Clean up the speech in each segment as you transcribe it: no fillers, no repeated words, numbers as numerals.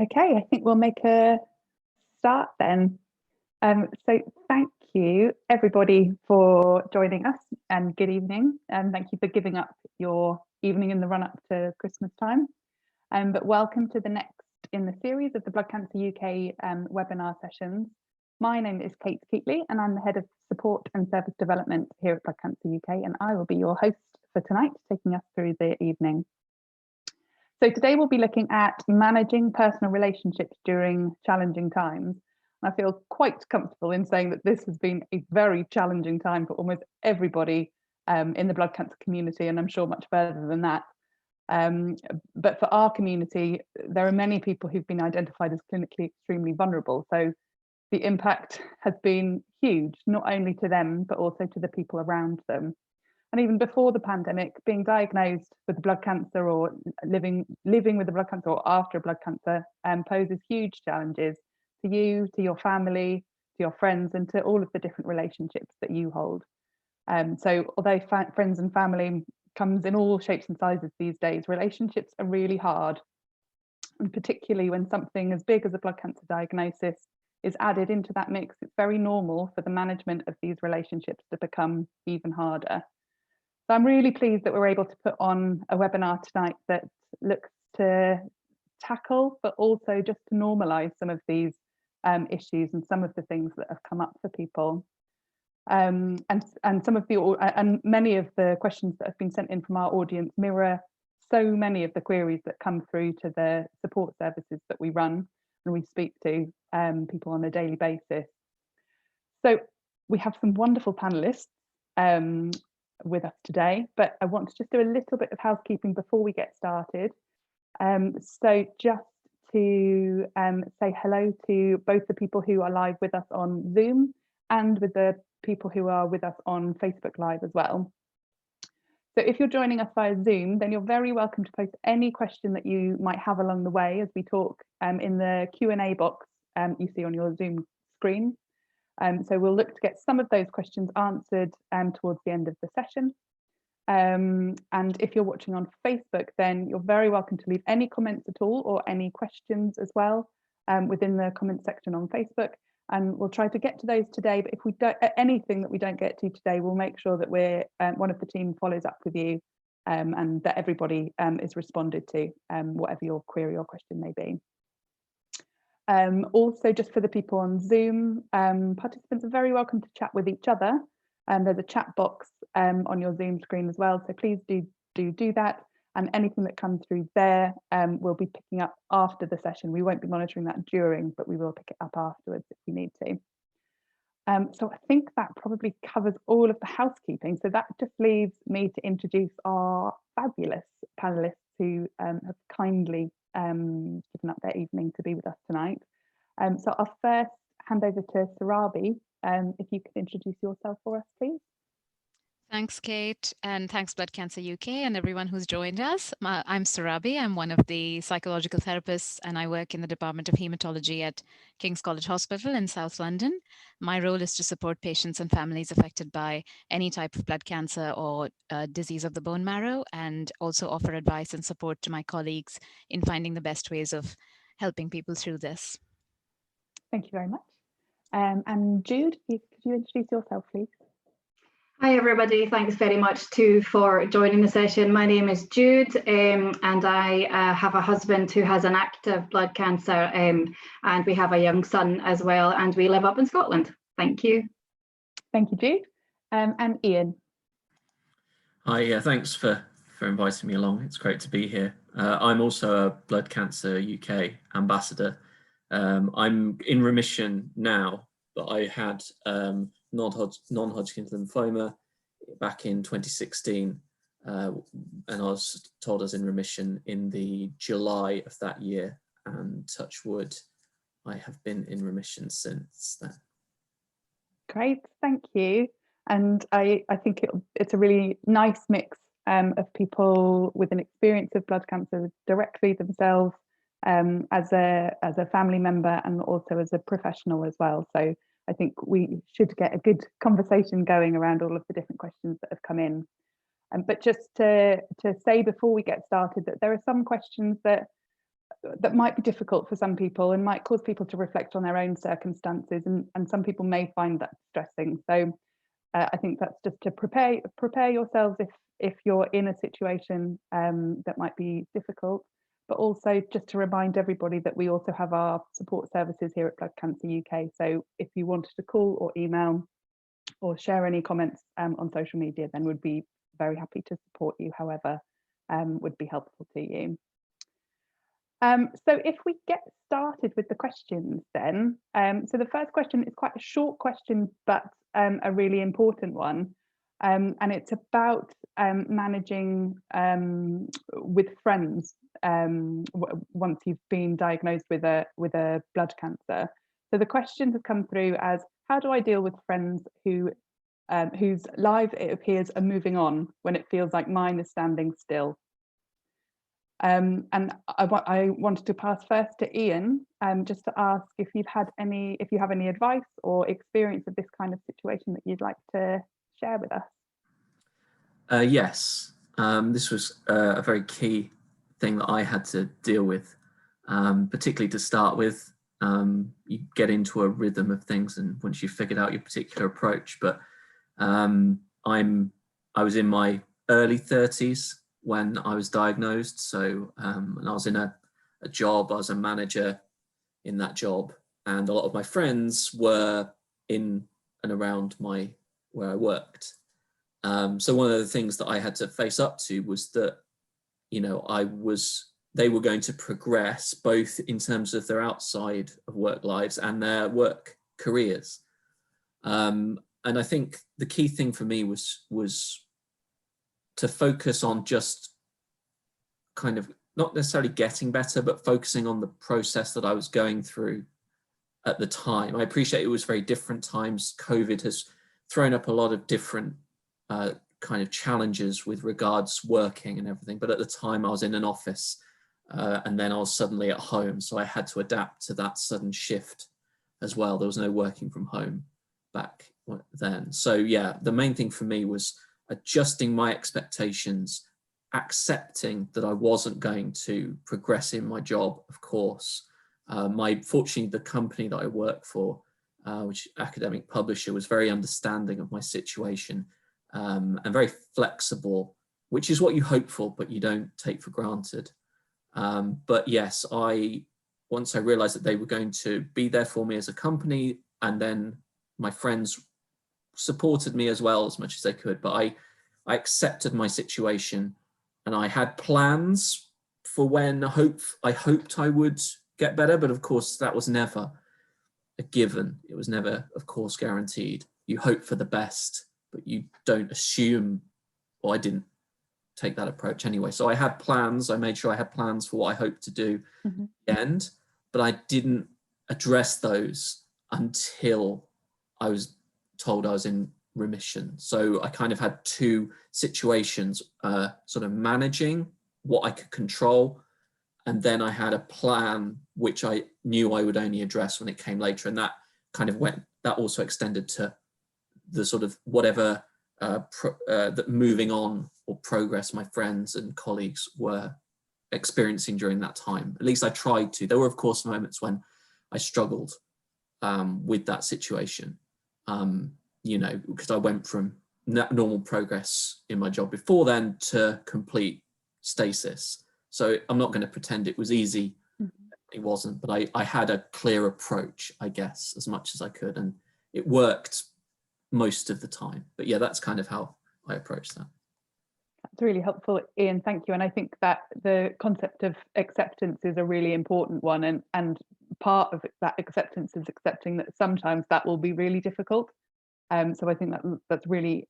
Okay, I think we'll make a start then. So thank you everybody for joining us and good evening. And thank you for giving up your evening in the run up to Christmas time. But welcome to the next in the series of the Blood Cancer UK webinar sessions. My name is Kate Keatley and I'm the Head of Support and Service Development here at Blood Cancer UK, and I will be your host for tonight, taking us through the evening. So today we'll be looking at managing personal relationships during challenging times. I feel quite comfortable in saying that this has been a very challenging time for almost everybody in the blood cancer community, and I'm sure much further than that. But for our community, there are many people who've been identified as clinically extremely vulnerable. So the impact has been huge, not only to them, but also to the people around them. And even before the pandemic, being diagnosed with blood cancer or living with the blood cancer or after blood cancer poses huge challenges to you, to your family, to your friends, and to all of the different relationships that you hold. So although friends and family comes in all shapes and sizes these days, relationships are really hard. And particularly when something as big as a blood cancer diagnosis is added into that mix, it's very normal for the management of these relationships to become even harder. So I'm really pleased that we're able to put on a webinar tonight that looks to tackle, but also just to normalise some of these issues and some of the things that have come up for people. And some of the and many of the questions that have been sent in from our audience mirror so many of the queries that come through to the support services that we run and we speak to people on a daily basis. So we have some wonderful panelists with us today, but I want to just do a little bit of housekeeping before we get started. So just to say hello to both the people who are live with us on Zoom and with the people who are with us on Facebook Live as well. So if you're joining us via Zoom, then you're very welcome to post any question that you might have along the way as we talk in the Q&A box you see on your Zoom screen. So we'll look to get some of those questions answered towards the end of the session. And if you're watching on Facebook, then you're very welcome to leave any comments at all or any questions as well within the comment section on Facebook. And we'll try to get to those today. But if we don't, anything that we don't get to today, we'll make sure that we're one of the team follows up with you and that everybody is responded to, whatever your query or question may be. Also, just for the people on Zoom, participants are very welcome to chat with each other. There's a chat box on your Zoom screen as well, so please do that. And anything that comes through there, we'll be picking up after the session. We won't be monitoring that during, but we will pick it up afterwards if we need to. So I think that probably covers all of the housekeeping. So that just leaves me to introduce our fabulous panelists who have kindly given up their evening to be with us tonight. So I'll first hand over to Surabhi. If you could introduce yourself for us, please. Thanks, Kate, and thanks Blood Cancer UK and everyone who's joined us. I'm Surabhi. I'm one of the psychological therapists and I work in the Department of Haematology at King's College Hospital in South London. My role is to support patients and families affected by any type of blood cancer or disease of the bone marrow, and also offer advice and support to my colleagues in finding the best ways of helping people through this. Thank you very much. And Jude, could you introduce yourself, please? Hi everybody, thanks very much too for joining the session. My name is Jude and I have a husband who has an active blood cancer and we have a young son as well, and we live up in Scotland. Thank you. Thank you, Jude. And Ian. Hi, yeah, thanks for inviting me along. It's great to be here. I'm also a Blood Cancer UK ambassador. I'm in remission now, but I had non-Hodgkin's lymphoma back in 2016, and I was told I was in remission in the July of that year, and touch wood, I have been in remission since then. Great, thank you. And I think it's a really nice mix of people with an experience of blood cancer directly themselves, as a family member and also as a professional as well. So I think we should get a good conversation going around all of the different questions that have come in. But just to say before we get started that there are some questions that that might be difficult for some people and might cause people to reflect on their own circumstances, and some people may find that distressing. So I think that's just to prepare yourselves if you're in a situation that might be difficult, but also just to remind everybody that we also have our support services here at Blood Cancer UK. So if you wanted to call or email or share any comments on social media, then we'd be very happy to support you, however would be helpful to you. So if we get started with the questions then, so the first question is quite a short question, but a really important one. And it's about managing with friends once you've been diagnosed with a blood cancer. So the questions have come through as, how do I deal with friends whose lives, it appears, are moving on when it feels like mine is standing still? And I wanted to pass first to Ian, just to ask if you have any advice or experience of this kind of situation that you'd like to share with us. Yes, this was a very key thing that I had to deal with, particularly to start with. You get into a rhythm of things, and once you've figured out your particular approach. But I was in my early 30s when I was diagnosed. So and I was in a job, I was a manager in that job, and a lot of my friends were in and around where I worked. So one of the things that I had to face up to was that, you know, they were going to progress both in terms of their outside of work lives and their work careers. And I think the key thing for me was to focus on just kind of not necessarily getting better, but focusing on the process that I was going through at the time. I appreciate it was very different times. COVID has thrown up a lot of different kind of challenges with regards working and everything. But at the time I was in an office and then I was suddenly at home. So I had to adapt to that sudden shift as well. There was no working from home back then. So yeah, the main thing for me was adjusting my expectations, accepting that I wasn't going to progress in my job, of course. Fortunately, the company that I work for, which is an academic publisher, was very understanding of my situation and very flexible, which is what you hope for, but you don't take for granted. But yes, once I realized that they were going to be there for me as a company, and then my friends supported me as well as much as they could, but I accepted my situation, and I had plans for when I hoped I would get better, but of course that was never a given. It was never, of course, guaranteed. You hope for the best, but you don't assume, well, I didn't take that approach anyway. So I had plans. I made sure I had plans for what I hoped to do at the end, but I didn't address those until I was told I was in remission. So I kind of had two situations, sort of managing what I could control, and then I had a plan which I knew I would only address when it came later. And that kind of that also extended to the sort of whatever that moving on or progress my friends and colleagues were experiencing during that time. At least I tried to. There were, of course, moments when I struggled with that situation, you know, because I went from normal progress in my job before then to complete stasis. So I'm not going to pretend it was easy. It wasn't, but I had a clear approach, I guess, as much as I could, and it worked most of the time. But yeah, that's kind of how I approached that. That's really helpful, Ian. Thank you. And I think that the concept of acceptance is a really important one, and part of that acceptance is accepting that sometimes that will be really difficult. So I think that's really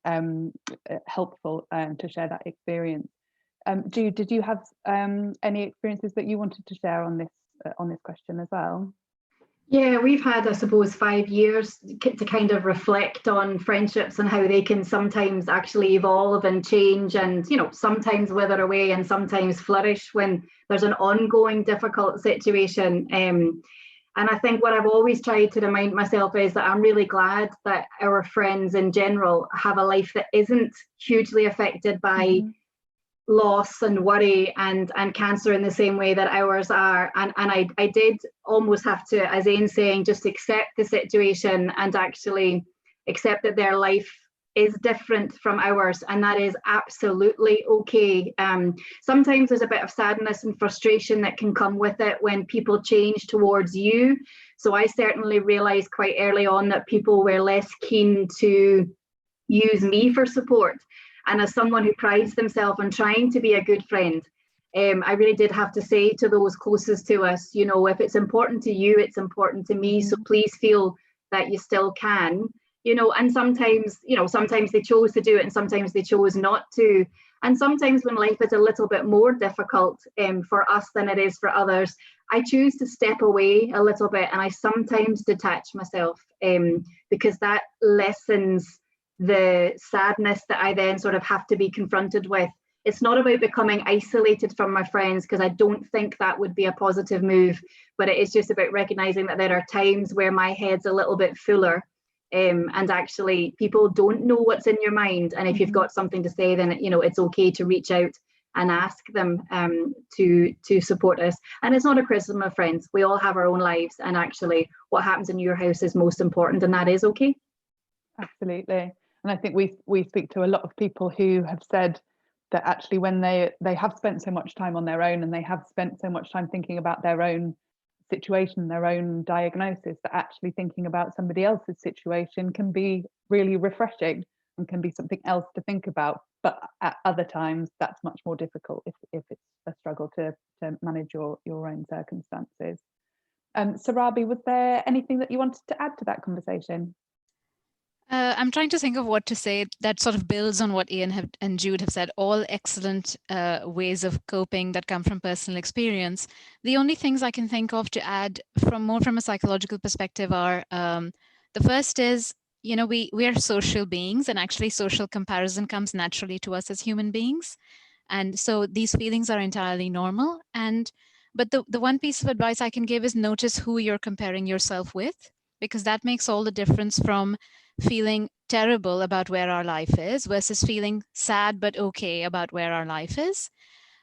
helpful to share that experience. Jude, did you have any experiences that you wanted to share on this question as well? Yeah, we've had, I suppose, 5 years to kind of reflect on friendships and how they can sometimes actually evolve and change, and, you know, sometimes wither away and sometimes flourish when there's an ongoing difficult situation. And I think what I've always tried to remind myself is that I'm really glad that our friends in general have a life that isn't hugely affected by loss and worry and cancer in the same way that ours are. And I did almost have to, as Aone's saying, just accept the situation and actually accept that their life is different from ours, and that is absolutely okay. Sometimes there's a bit of sadness and frustration that can come with it when people change towards you. So I certainly realized quite early on that people were less keen to use me for support. And as someone who prides themselves on trying to be a good friend, I really did have to say to those closest to us, you know, if it's important to you, it's important to me. So please feel that you still can, you know. And sometimes, you know, sometimes they chose to do it and sometimes they chose not to. And sometimes when life is a little bit more difficult for us than it is for others, I choose to step away a little bit, and I sometimes detach myself because that lessens the sadness that I then sort of have to be confronted with. It's not about becoming isolated from my friends, because I don't think that would be a positive move, but it is just about recognizing that there are times where my head's a little bit fuller, and actually people don't know what's in your mind, and if you've got something to say, then, you know, it's okay to reach out and ask them to support us. And it's not a criticism of friends. We all have our own lives, and actually what happens in your house is most important, and that is okay. Absolutely. And I think we speak to a lot of people who have said that actually when they have spent so much time on their own, and they have spent so much time thinking about their own situation, their own diagnosis, that actually thinking about somebody else's situation can be really refreshing and can be something else to think about. But at other times that's much more difficult if it's a struggle to manage your own circumstances. Surabhi, was there anything that you wanted to add to that conversation? I'm trying to think of what to say that sort of builds on what Aone and Jude have said, all excellent ways of coping that come from personal experience. The only things I can think of to add from a psychological perspective are, the first is, you know, we are social beings, and actually social comparison comes naturally to us as human beings. And so these feelings are entirely normal. But the one piece of advice I can give is notice who you're comparing yourself with, because that makes all the difference from feeling terrible about where our life is versus feeling sad but okay about where our life is.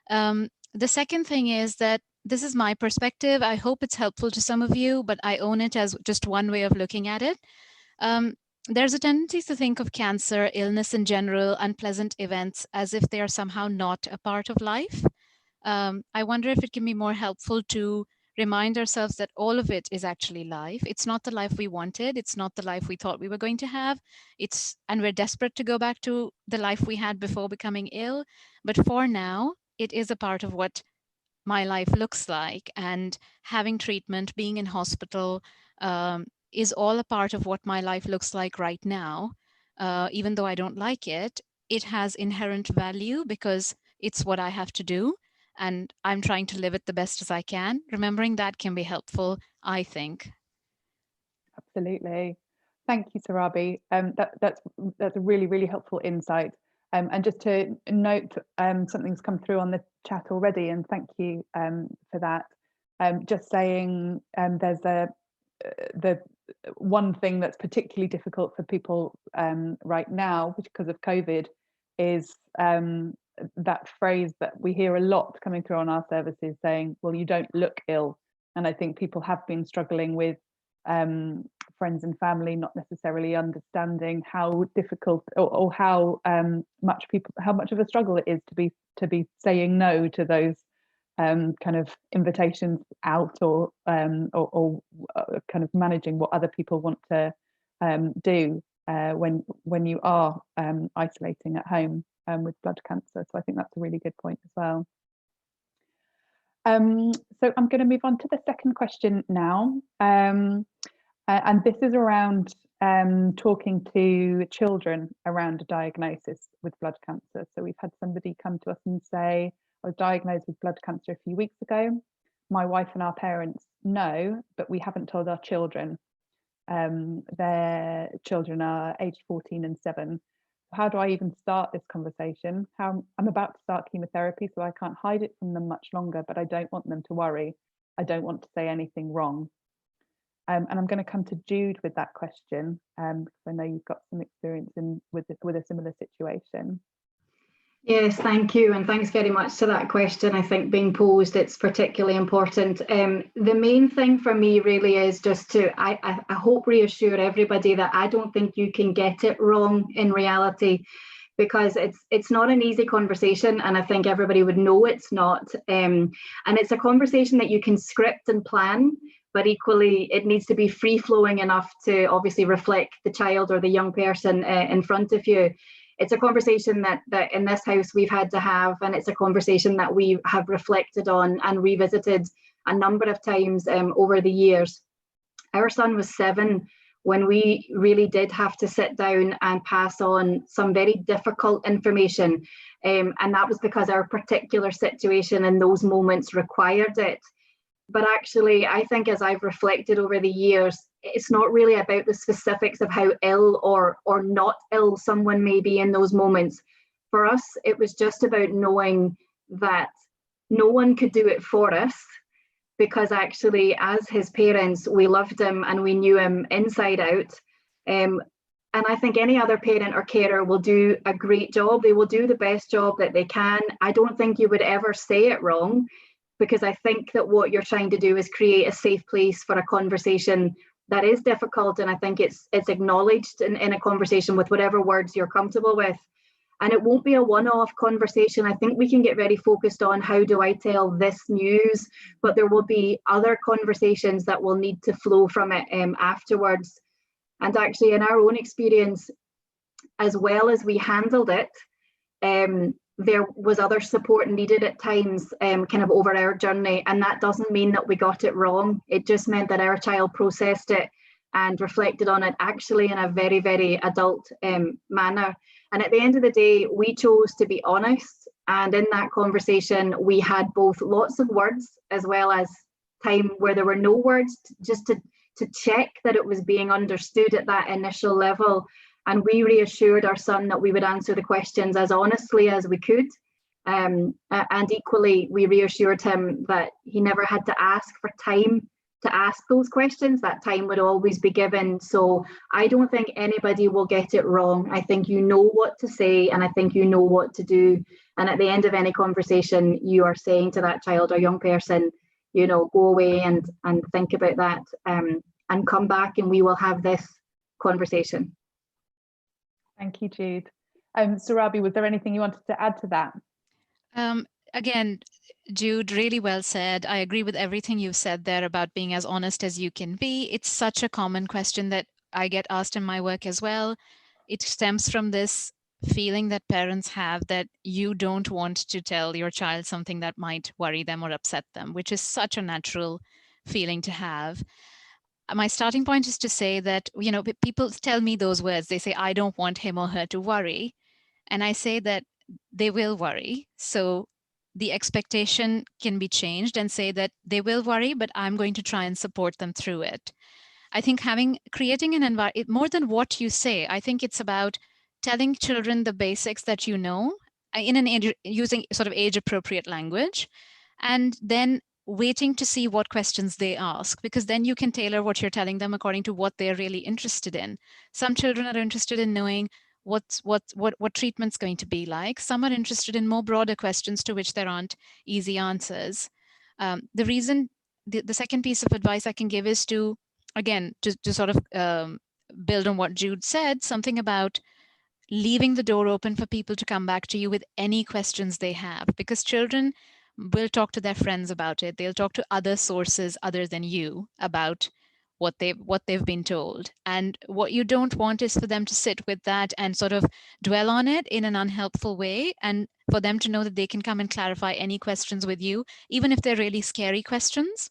The second thing is that this is my perspective. I hope it's helpful to some of you, but I own it as just one way of looking at it. There's a tendency to think of cancer, illness in general, unpleasant events as if they are somehow not a part of life. I wonder if it can be more helpful to remind ourselves that all of it is actually life. It's not the life we wanted. It's not the life we thought we were going to have. And we're desperate to go back to the life we had before becoming ill. But for now, it is a part of what my life looks like. And having treatment, being in hospital, is all a part of what my life looks like right now. Even though I don't like it, it has inherent value because it's what I have to do. And I'm trying to live it the best as I can. Remembering that can be helpful, I think. Absolutely. Thank you, Surabhi. That's a really, really helpful insight. And just to note, something's come through on the chat already, and thank you for that. Just saying, there's the one thing that's particularly difficult for people right now because of COVID is that phrase that we hear a lot coming through on our services saying, well, you don't look ill. And I think people have been struggling with friends and family not necessarily understanding how difficult or how much of a struggle it is to be saying no to those kind of invitations out or kind of managing what other people want to do when you are isolating at home with blood cancer. So I think that's a really good point as well. So I'm going to move on to the second question now. And this is around talking to children around a diagnosis with blood cancer. So we've had somebody come to us and say, I was diagnosed with blood cancer a few weeks ago. My wife and our parents know, but we haven't told our children. Their children are aged 14 and 7. How do I even start this conversation? I'm about to start chemotherapy, so I can't hide it from them much longer, but I don't want them to worry. I don't want to say anything wrong. And I'm going to come to Jude with that question, because I know you've got some experience with a similar situation. Yes, thank you. And thanks very much to that question. I think being posed, it's particularly important. The main thing for me really is just to, I hope, reassure everybody that I don't think you can get it wrong in reality, because it's not an easy conversation, and I think everybody would know it's not. And it's a conversation that you can script and plan, but equally it needs to be free flowing enough to obviously reflect the child or the young person in front of you. It's a conversation that in this house we've had to have, and it's a conversation that we have reflected on and revisited a number of times over the years. Our son was 7 when we really did have to sit down and pass on some very difficult information. And that was because our particular situation in those moments required it. But actually, I think as I've reflected over the years, it's not really about the specifics of how ill or not ill someone may be in those moments. For us, it was just about knowing that no one could do it for us, because actually, as his parents, we loved him and we knew him inside out. And I think any other parent or carer will do a great job. They will do the best job that they can. I don't think you would ever say it wrong, because I think that what you're trying to do is create a safe place for a conversation that is difficult. And I think it's acknowledged in a conversation with whatever words you're comfortable with. And it won't be a one-off conversation. I think we can get very focused on how do I tell this news, but there will be other conversations that will need to flow from it afterwards. And actually, in our own experience, as well as we handled it, there was other support needed at times kind of over our journey. And that doesn't mean that we got it wrong. It just meant that our child processed it and reflected on it actually in a very, very adult manner. And at the end of the day, we chose to be honest. And in that conversation, we had both lots of words as well as time where there were no words, just to check that it was being understood at that initial level. And we reassured our son that we would answer the questions as honestly as we could. And equally, we reassured him that he never had to ask for time to ask those questions. That time would always be given. So I don't think anybody will get it wrong. I think you know what to say, and I think you know what to do. And at the end of any conversation, you are saying to that child or young person, you know, go away and think about that and come back, and we will have this conversation. Thank you, Jude. Surabhi, was there anything you wanted to add to that? Again, Jude, really well said. I agree with everything you've said there about being as honest as you can be. It's such a common question that I get asked in my work as well. It stems from this feeling that parents have that you don't want to tell your child something that might worry them or upset them, which is such a natural feeling to have. My starting point is to say that, you know, people tell me those words. They say, I don't want him or her to worry. And I say that they will worry. So the expectation can be changed and say that they will worry, but I'm going to try and support them through it. I think creating an environment, more than what you say, I think it's about telling children the basics that you know in an age, using sort of age appropriate language, and then waiting to see what questions they ask, because then you can tailor what you're telling them according to what they're really interested in. Some children are interested in knowing what treatment's going to be like. Some are interested in more broader questions to which there aren't easy answers. The second piece of advice I can give is to, again, to sort of build on what Jude said, something about leaving the door open for people to come back to you with any questions they have, because children will talk to their friends about it. They'll talk to other sources other than you about what they've been told. And what you don't want is for them to sit with that and sort of dwell on it in an unhelpful way, and for them to know that they can come and clarify any questions with you, even if they're really scary questions.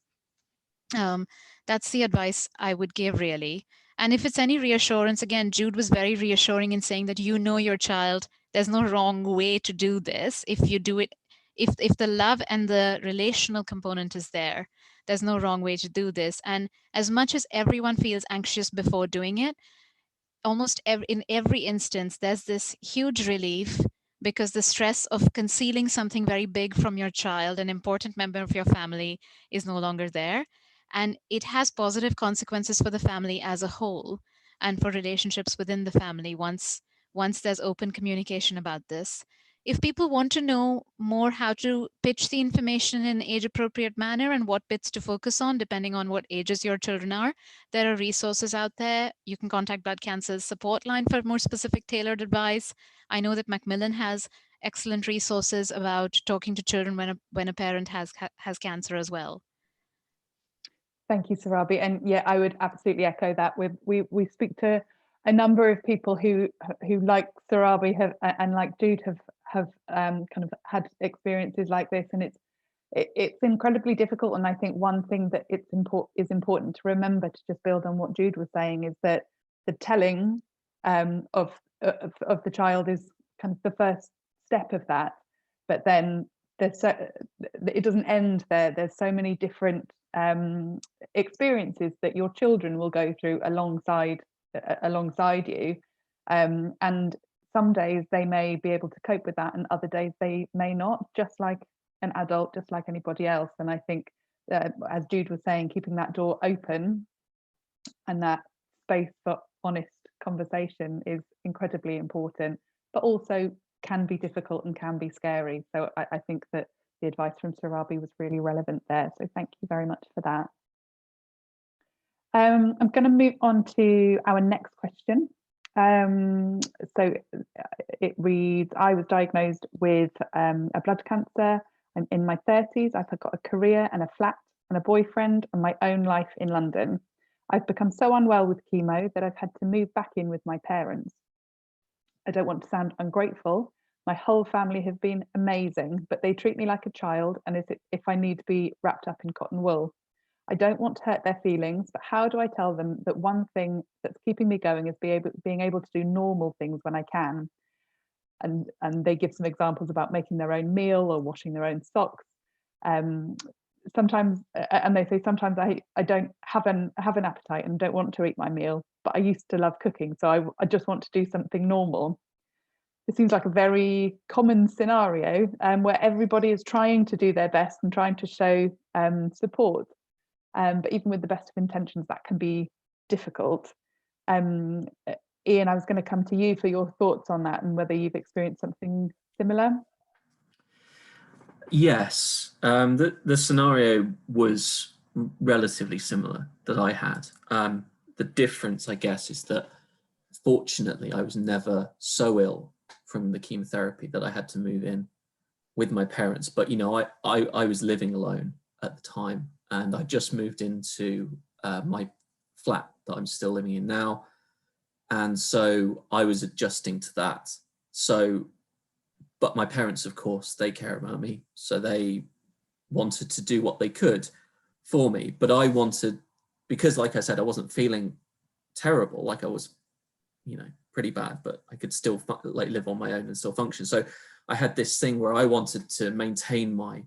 That's the advice I would give, really. And if it's any reassurance, again, Jude was very reassuring in saying that you know your child, there's no wrong way to do this. If you do it, if the love and the relational component is there, there's no wrong way to do this. And as much as everyone feels anxious before doing it, almost in every instance, there's this huge relief, because the stress of concealing something very big from your child, an important member of your family, is no longer there. And it has positive consequences for the family as a whole and for relationships within the family once there's open communication about this. If people want to know more how to pitch the information in an age-appropriate manner and what bits to focus on, depending on what ages your children are, there are resources out there. You can contact Blood Cancer's support line for more specific tailored advice. I know that Macmillan has excellent resources about talking to children when a parent has cancer as well. Thank you, Surabhi. And yeah, I would absolutely echo that. We speak to a number of people who like Surabhi and like Jude have kind of had experiences like this, and it's incredibly difficult. And I think one thing that is important to remember, to just build on what Jude was saying, is that the telling of the child is kind of the first step of that, but then it doesn't end there. There's so many different experiences that your children will go through alongside you, and some days they may be able to cope with that, and other days they may not, just like an adult, just like anybody else. And I think as Jude was saying, keeping that door open and that space for honest conversation is incredibly important, but also can be difficult and can be scary. So I think that the advice from Surabhi was really relevant there. So thank you very much for that. I'm going to move on to our next question. So it reads, I was diagnosed with a blood cancer. I'm in my 30s. I've got a career and a flat and a boyfriend and my own life in London. I've become so unwell with chemo that I've had to move back in with my parents. I don't want to sound ungrateful. My whole family have been amazing, but they treat me like a child and as if I need to be wrapped up in cotton wool. I don't want to hurt their feelings, but how do I tell them that one thing that's keeping me going is being able to do normal things when I can? And they give some examples about making their own meal or washing their own socks. Sometimes, and they say sometimes I don't have an appetite and don't want to eat my meal, but I used to love cooking, so I just want to do something normal. It seems like a very common scenario where everybody is trying to do their best and trying to show support. But even with the best of intentions, that can be difficult. Ian, I was going to come to you for your thoughts on that and whether you've experienced something similar. Yes, the scenario was relatively similar that I had. The difference, I guess, is that fortunately I was never so ill from the chemotherapy that I had to move in with my parents. But, you know, I was living alone at the time, and I just moved into my flat that I'm still living in now. And so I was adjusting to that. So, but my parents, of course, they care about me. So they wanted to do what they could for me. But I wanted, because like I said, I wasn't feeling terrible, like I was, you know, pretty bad, but I could still like live on my own and still function. So I had this thing where I wanted to maintain my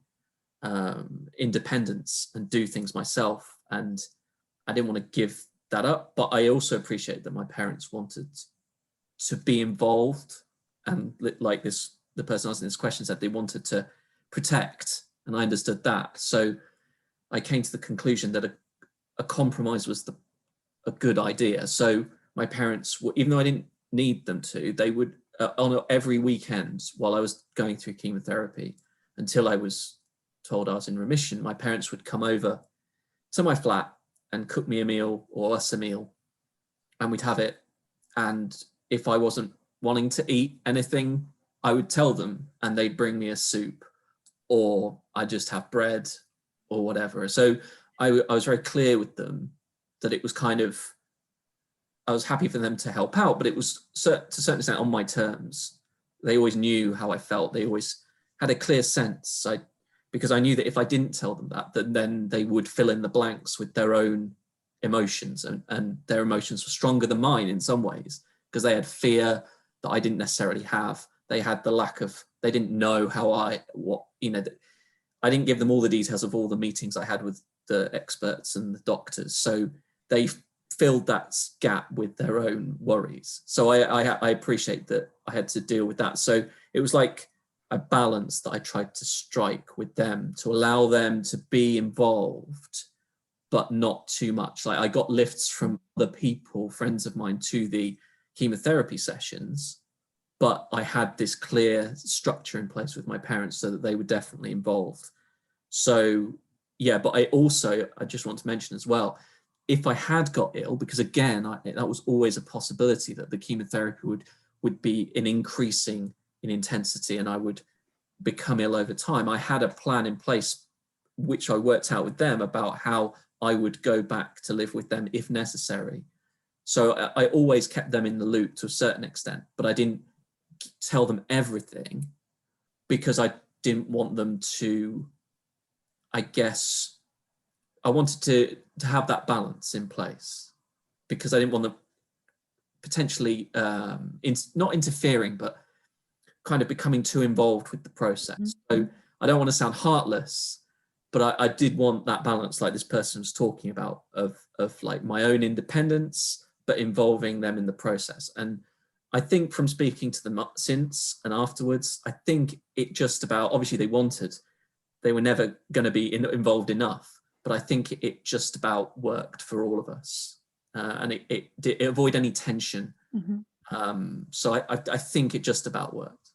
independence and do things myself. And I didn't want to give that up, but I also appreciate that my parents wanted to be involved. And like this, the person asking this question said they wanted to protect, and I understood that. So I came to the conclusion that a compromise was a good idea. So my parents, even though I didn't need them to, they would, on every weekend while I was going through chemotherapy, until I was told I was in remission, my parents would come over to my flat and cook me a meal or us a meal, and we'd have it. And if I wasn't wanting to eat anything, I would tell them and they'd bring me a soup, or I just have bread or whatever. So I was very clear with them that it was kind of, I was happy for them to help out, but it was to a certain extent on my terms. They always knew how I felt. They always had a clear sense. Because I knew that if I didn't tell them that, then they would fill in the blanks with their own emotions, and their emotions were stronger than mine in some ways, because they had fear that I didn't necessarily have. They had the lack of, they didn't know I didn't give them all the details of all the meetings I had with the experts and the doctors. So they filled that gap with their own worries. So I appreciate that I had to deal with that. So it was like a balance that I tried to strike with them to allow them to be involved, but not too much. Like I got lifts from other people, friends of mine, to the chemotherapy sessions, but I had this clear structure in place with my parents so that they were definitely involved. So yeah, but I just want to mention as well, if I had got ill, because again, that was always a possibility that the chemotherapy would be increasing in intensity and I would become ill over time. I had a plan in place, which I worked out with them about how I would go back to live with them if necessary. So I always kept them in the loop to a certain extent, but I didn't tell them everything because I didn't want them to, I guess, I wanted to have that balance in place because I didn't want them potentially not interfering, but kind of becoming too involved with the process. So I don't want to sound heartless, but I did want that balance, like this person was talking about, of like my own independence, but involving them in the process. And I think from speaking to them since and afterwards, I think it just about, obviously they were never going to be involved enough, but I think it just about worked for all of us. And it avoid any tension. So I think it just about worked.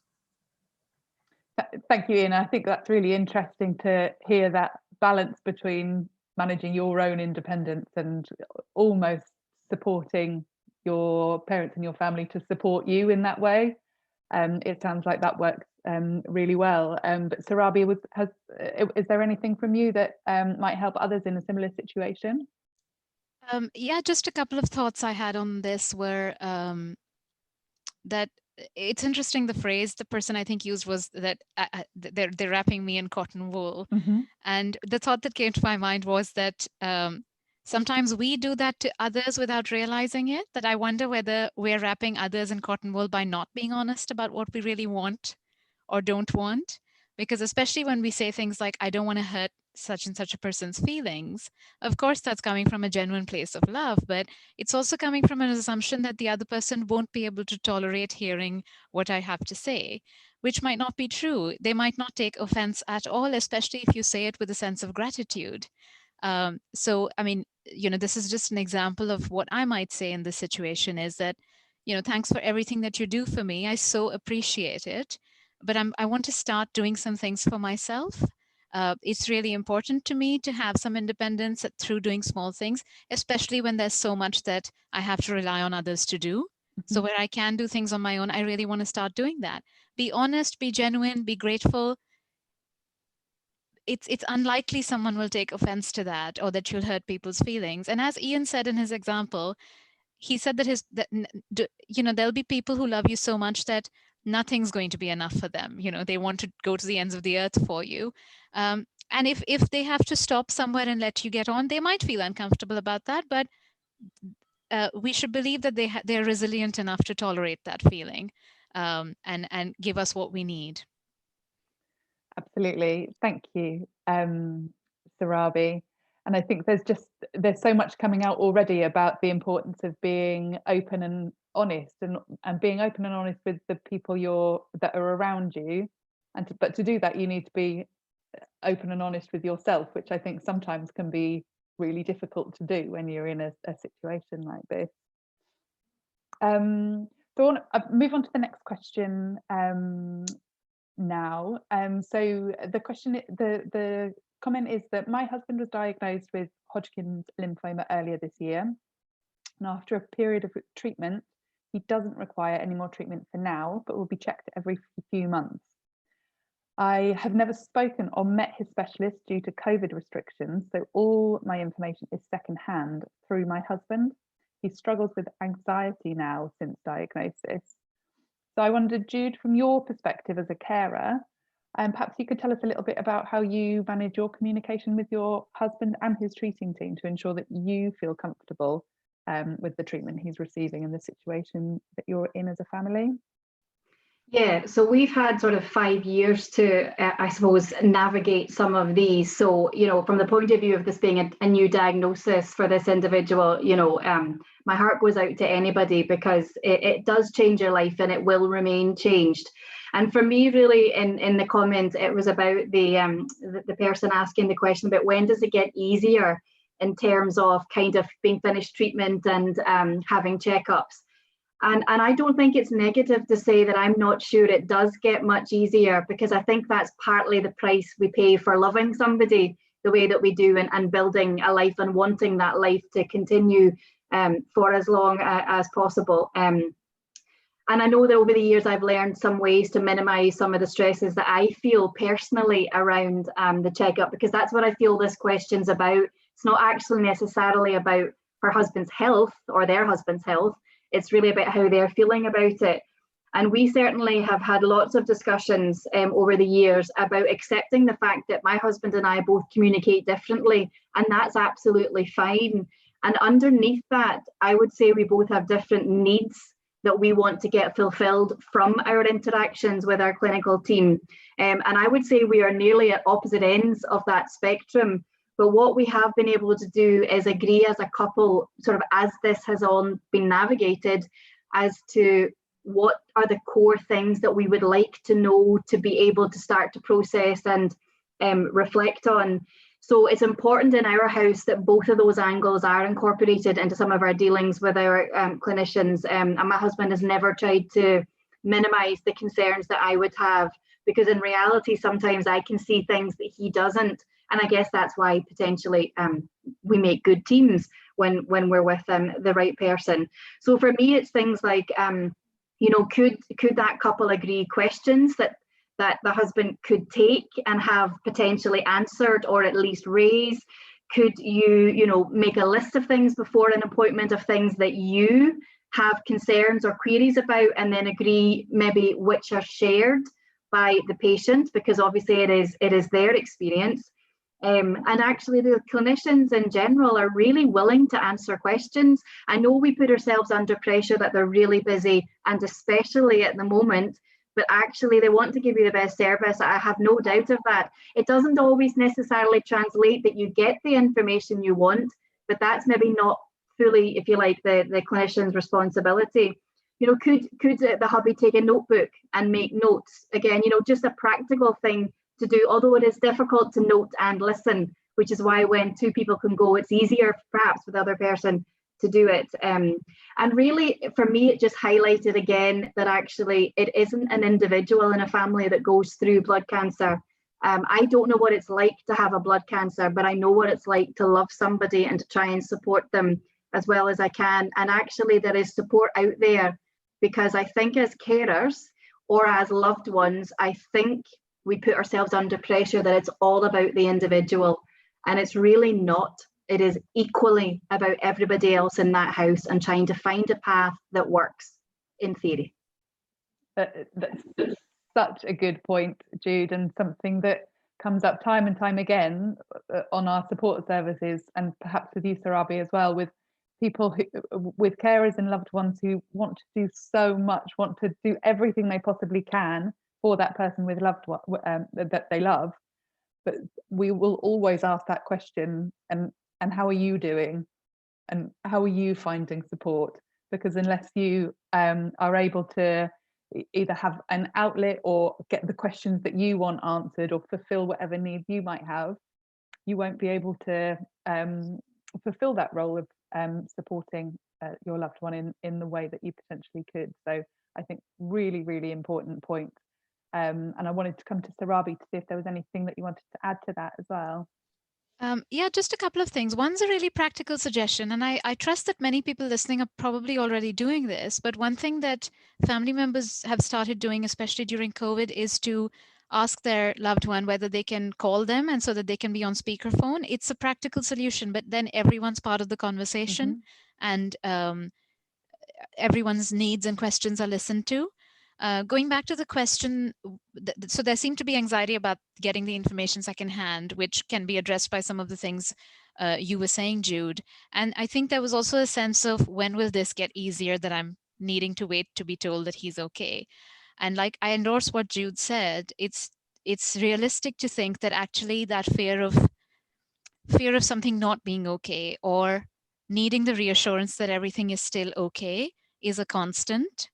Thank you, Ian. I think that's really interesting to hear that balance between managing your own independence and almost supporting your parents and your family to support you in that way. It sounds like that works really well. But Surabhi, is there anything from you that might help others in a similar situation? Yeah, just a couple of thoughts I had on this were that it's interesting, the phrase the person I think used was that they're wrapping me in cotton wool. And the thought that came to my mind was that sometimes we do that to others without realizing it, that I wonder whether we're wrapping others in cotton wool by not being honest about what we really want or don't want. Because especially when we say things like, I don't want to hurt such and such a person's feelings, of course, that's coming from a genuine place of love, but it's also coming from an assumption that the other person won't be able to tolerate hearing what I have to say, which might not be true. They might not take offense at all, especially if you say it with a sense of gratitude. So, I mean, this is just an example of what I might say in this situation is that, thanks for everything that you do for me. I so appreciate it. But I want to start doing some things for myself. It's really important to me to have some independence through doing small things, especially when there's so much that I have to rely on others to do. So where I can do things on my own, I really want to start doing that. Be honest, be genuine, be grateful. It's unlikely someone will take offense to that or that you'll hurt people's feelings. And as Ian said in his example, he said that there'll be people who love you so much that nothing's going to be enough for them. They want to go to the ends of the earth for you. And if they have to stop somewhere and let you get on, they might feel uncomfortable about that, but we should believe that they're resilient enough to tolerate that feeling and give us what we need. Absolutely. Thank you, Surabhi. And I think there's so much coming out already about the importance of being open and honest and being open and honest with the people that are around you. But to do that, you need to be open and honest with yourself, which I think sometimes can be really difficult to do when you're in a situation like this. So I want to move on to the next question now. So the question, the comment is that my husband was diagnosed with Hodgkin's lymphoma earlier this year, and after a period of treatment, he doesn't require any more treatment for now, but will be checked every few months. I have never spoken or met his specialist due to COVID restrictions, so all my information is secondhand through my husband. He struggles with anxiety now since diagnosis. So I wondered, Jude, from your perspective as a carer, perhaps you could tell us a little bit about how you manage your communication with your husband and his treating team to ensure that you feel comfortable with the treatment he's receiving and the situation that you're in as a family. Yeah, so we've had sort of 5 years to, I suppose, navigate some of these. So, from the point of view of this being a new diagnosis for this individual, my heart goes out to anybody because it does change your life and it will remain changed. And for me, really, in the comments, it was about the person asking the question about when does it get easier in terms of kind of being finished treatment and having checkups. And I don't think it's negative to say that I'm not sure it does get much easier, because I think that's partly the price we pay for loving somebody the way that we do, and building a life and wanting that life to continue for as long as possible. And I know that over the years I've learned some ways to minimize some of the stresses that I feel personally around the checkup, because that's what I feel this question's about. It's not actually necessarily about her husband's health or their husband's health. It's really about how they're feeling about it. And we certainly have had lots of discussions over the years about accepting the fact that my husband and I both communicate differently, and that's absolutely fine. And underneath that, I would say we both have different needs that we want to get fulfilled from our interactions with our clinical team. And I would say we are nearly at opposite ends of that spectrum. But what we have been able to do is agree as a couple, sort of as this has all been navigated, as to what are the core things that we would like to know to be able to start to process and reflect on. So it's important in our house that both of those angles are incorporated into some of our dealings with our clinicians. And my husband has never tried to minimize the concerns that I would have, because in reality, sometimes I can see things that he doesn't. And I guess that's why potentially we make good teams when we're with the right person. So for me, it's things like, could that couple agree questions that the husband could take and have potentially answered, or at least raise? Could you make a list of things before an appointment of things that you have concerns or queries about, and then agree maybe which are shared by the patient, because obviously it is their experience. And actually the clinicians in general are really willing to answer questions. I know we put ourselves under pressure that they're really busy, and especially at the moment, but actually they want to give you the best service. I have no doubt of that. It doesn't always necessarily translate that you get the information you want, but that's maybe not fully, if you like, the clinician's responsibility. Could the hubby take a notebook and make notes? Again, just a practical thing to do, although it is difficult to note and listen, which is why when two people can go, it's easier perhaps for the other person to do it. And really, for me, it just highlighted again that actually it isn't an individual in a family that goes through blood cancer. I don't know what it's like to have a blood cancer, but I know what it's like to love somebody and to try and support them as well as I can. And actually there is support out there, because I think as carers or as loved ones, I think we put ourselves under pressure that it's all about the individual, and it's really not. It is equally about everybody else in that house and trying to find a path that works in theory. That's such a good point, Jude, and something that comes up time and time again on our support services, and perhaps with you, Surabhi, as well, with people with carers and loved ones who want to do so much, want to do everything they possibly can for that person with loved one that they love, but we will always ask that question, and how are you doing, and how are you finding support? Because unless you are able to either have an outlet or get the questions that you want answered, or fulfill whatever needs you might have, you won't be able to fulfill that role of supporting your loved one in the way that you potentially could. So I think really, really important point. And I wanted to come to Surabhi to see if there was anything that you wanted to add to that as well. Yeah, just a couple of things. One's a really practical suggestion, and I trust that many people listening are probably already doing this. But one thing that family members have started doing, especially during COVID, is to ask their loved one whether they can call them, and so that they can be on speakerphone. It's a practical solution, but then everyone's part of the conversation, and everyone's needs and questions are listened to. Going back to the question, so there seemed to be anxiety about getting the information secondhand, which can be addressed by some of the things you were saying, Jude. And I think there was also a sense of, when will this get easier, that I'm needing to wait to be told that he's okay. And like, I endorse what Jude said. It's realistic to think that actually that fear of something not being okay, or needing the reassurance that everything is still okay, is a constant.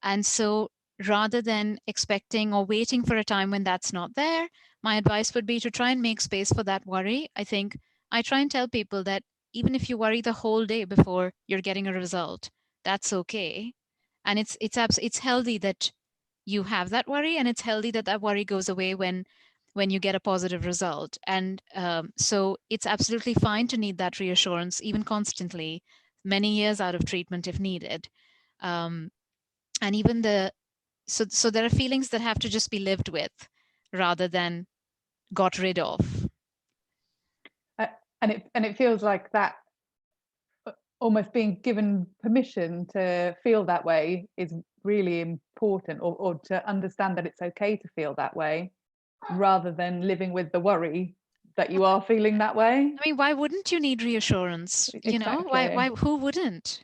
And so rather than expecting or waiting for a time when that's not there, my advice would be to try and make space for that worry. I think I try and tell people that even if you worry the whole day before you're getting a result, that's okay. And it's healthy that you have that worry, and it's healthy that that worry goes away when you get a positive result. And so it's absolutely fine to need that reassurance, even constantly, many years out of treatment if needed. And even so there are feelings that have to just be lived with rather than got rid of. And it feels like that almost being given permission to feel that way is really important, or to understand that it's okay to feel that way, rather than living with the worry that you are feeling that way. I mean, why wouldn't you need reassurance? You know, why who wouldn't?